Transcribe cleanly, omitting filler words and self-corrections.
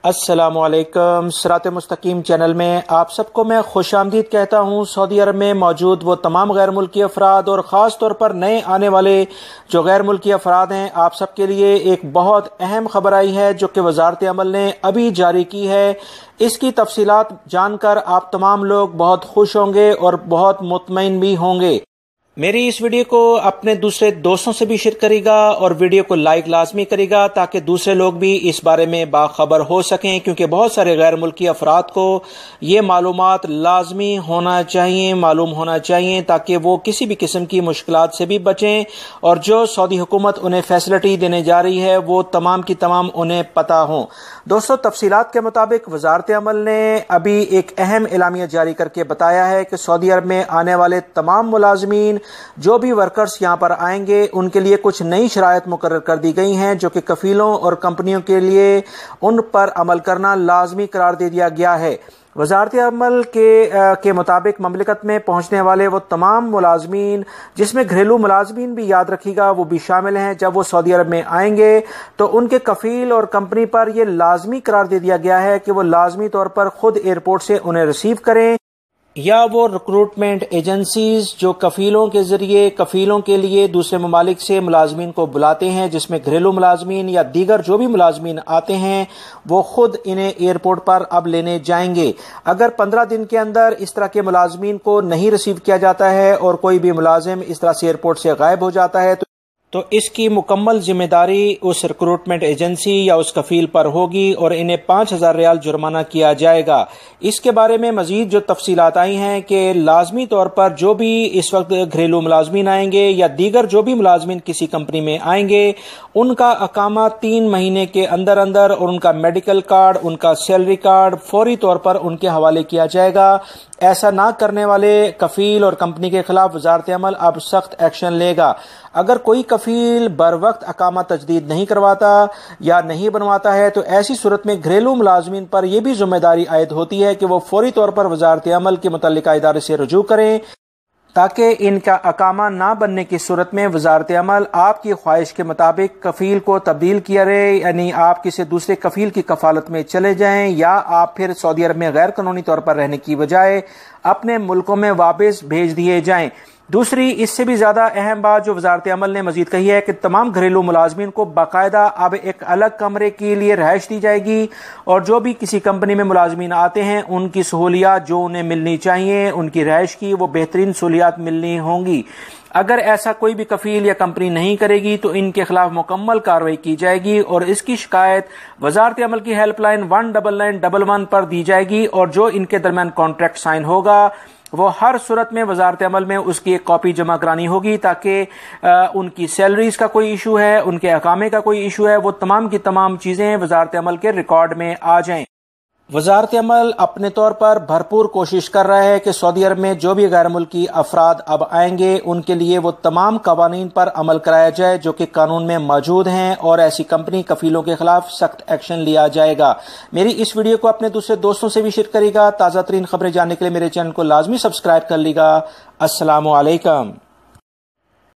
السلام علیکم۔ صراط مستقیم چینل میں آپ سب کو میں خوش آمدید کہتا ہوں۔ سعودی عرب میں موجود وہ تمام غیر ملکی افراد اور خاص طور پر نئے آنے والے جو غیر ملکی افراد ہیں، آپ سب کے لیے ایک بہت اہم خبر آئی ہے جو کہ وزارت عمل نے ابھی جاری کی ہے۔ اس کی تفصیلات جان کر آپ تمام لوگ بہت خوش ہوں گے اور بہت مطمئن بھی ہوں گے۔ میری اس ویڈیو کو اپنے دوسرے دوستوں سے بھی شیئر کرے گا اور ویڈیو کو لائک لازمی کرے گا تاکہ دوسرے لوگ بھی اس بارے میں باخبر ہو سکیں، کیونکہ بہت سارے غیر ملکی افراد کو یہ معلومات لازمی معلوم ہونا چاہیے تاکہ وہ کسی بھی قسم کی مشکلات سے بھی بچیں، اور جو سعودی حکومت انہیں فیسلٹی دینے جا رہی ہے وہ تمام کی تمام انہیں پتہ ہوں۔ دوستو، تفصیلات کے مطابق وزارت عمل نے ابھی ایک اہم اعلامیہ جاری کر کے بتایا ہے کہ سعودی عرب میں آنے والے تمام ملازمین جو بھی ورکرز یہاں پر آئیں گے ان کے لیے کچھ نئی شرائط مقرر کر دی گئی ہیں جو کہ کفیلوں اور کمپنیوں کے لیے ان پر عمل کرنا لازمی قرار دے دیا گیا ہے۔ وزارت عمل کے مطابق مملکت میں پہنچنے والے وہ تمام ملازمین، جس میں گھریلو ملازمین بھی یاد رکھیے گا وہ بھی شامل ہیں، جب وہ سعودی عرب میں آئیں گے تو ان کے کفیل اور کمپنی پر یہ لازمی قرار دے دیا گیا ہے کہ وہ لازمی طور پر خود ایئرپورٹ سے انہیں ریسیو کریں، یا وہ ریکروٹمنٹ ایجنسیز جو کفیلوں کے ذریعے کفیلوں کے لیے دوسرے ممالک سے ملازمین کو بلاتے ہیں، جس میں گھریلو ملازمین یا دیگر جو بھی ملازمین آتے ہیں وہ خود انہیں ایئرپورٹ پر اب لینے جائیں گے۔ اگر 15 دن کے اندر اس طرح کے ملازمین کو نہیں ریسیو کیا جاتا ہے اور کوئی بھی ملازم اس طرح سے ایئرپورٹ سے غائب ہو جاتا ہے تو اس کی مکمل ذمہ داری اس ریکروٹمنٹ ایجنسی یا اس کفیل پر ہوگی اور انہیں 5000 ریال جرمانہ کیا جائے گا۔ اس کے بارے میں مزید جو تفصیلات آئی ہیں کہ لازمی طور پر جو بھی اس وقت گھریلو ملازمین آئیں گے یا دیگر جو بھی ملازمین کسی کمپنی میں آئیں گے، ان کا اقامہ 3 مہینے کے اندر اور ان کا میڈیکل کارڈ، ان کا سیلری کارڈ فوری طور پر ان کے حوالے کیا جائے گا۔ ایسا نہ کرنے والے کفیل اور کمپنی کے خلاف وزارت عمل اب سخت ایکشن لے گا۔ اگر کوئی کفیل بر وقت اقامہ تجدید نہیں کرواتا یا نہیں بنواتا ہے تو ایسی صورت میں گھریلو ملازمین پر یہ بھی ذمہ داری عائد ہوتی ہے کہ وہ فوری طور پر وزارت عمل کے متعلقہ ادارے سے رجوع کریں تاکہ ان کا اقامہ نہ بننے کی صورت میں وزارت عمل آپ کی خواہش کے مطابق کفیل کو تبدیل کیا رہے، یعنی آپ کسی دوسرے کفیل کی کفالت میں چلے جائیں یا آپ پھر سعودی عرب میں غیر قانونی طور پر رہنے کی بجائے اپنے ملکوں میں واپس بھیج دیے جائیں۔ دوسری اس سے بھی زیادہ اہم بات جو وزارت عمل نے مزید کہی ہے کہ تمام گھریلو ملازمین کو باقاعدہ اب ایک الگ کمرے کے لیے رہائش دی جائے گی، اور جو بھی کسی کمپنی میں ملازمین آتے ہیں ان کی سہولیات جو انہیں ملنی چاہیے، ان کی رہائش کی وہ بہترین سہولیات ملنی ہوں گی۔ اگر ایسا کوئی بھی کفیل یا کمپنی نہیں کرے گی تو ان کے خلاف مکمل کارروائی کی جائے گی، اور اس کی شکایت وزارت عمل کی ہیلپ لائن 19911 پر دی جائے گی، اور جو ان کے درمیان کانٹریکٹ سائن ہوگا وہ ہر صورت میں وزارت عمل میں اس کی ایک کاپی جمع کرانی ہوگی تاکہ ان کی سیلریز کا کوئی ایشو ہے، ان کے اقامے کا کوئی ایشو ہے، وہ تمام کی تمام چیزیں وزارت عمل کے ریکارڈ میں آ جائیں۔ وزارت عمل اپنے طور پر بھرپور کوشش کر رہا ہے کہ سعودی عرب میں جو بھی غیر ملکی افراد اب آئیں گے ان کے لیے وہ تمام قوانین پر عمل کرایا جائے جو کہ قانون میں موجود ہیں، اور ایسی کمپنی کفیلوں کے خلاف سخت ایکشن لیا جائے گا۔ میری اس ویڈیو کو اپنے دوسرے دوستوں سے بھی شیئر کرے گا۔ تازہ ترین خبریں جاننے کے لیے میرے چینل کو لازمی سبسکرائب کر لیگا۔ السلام علیکم۔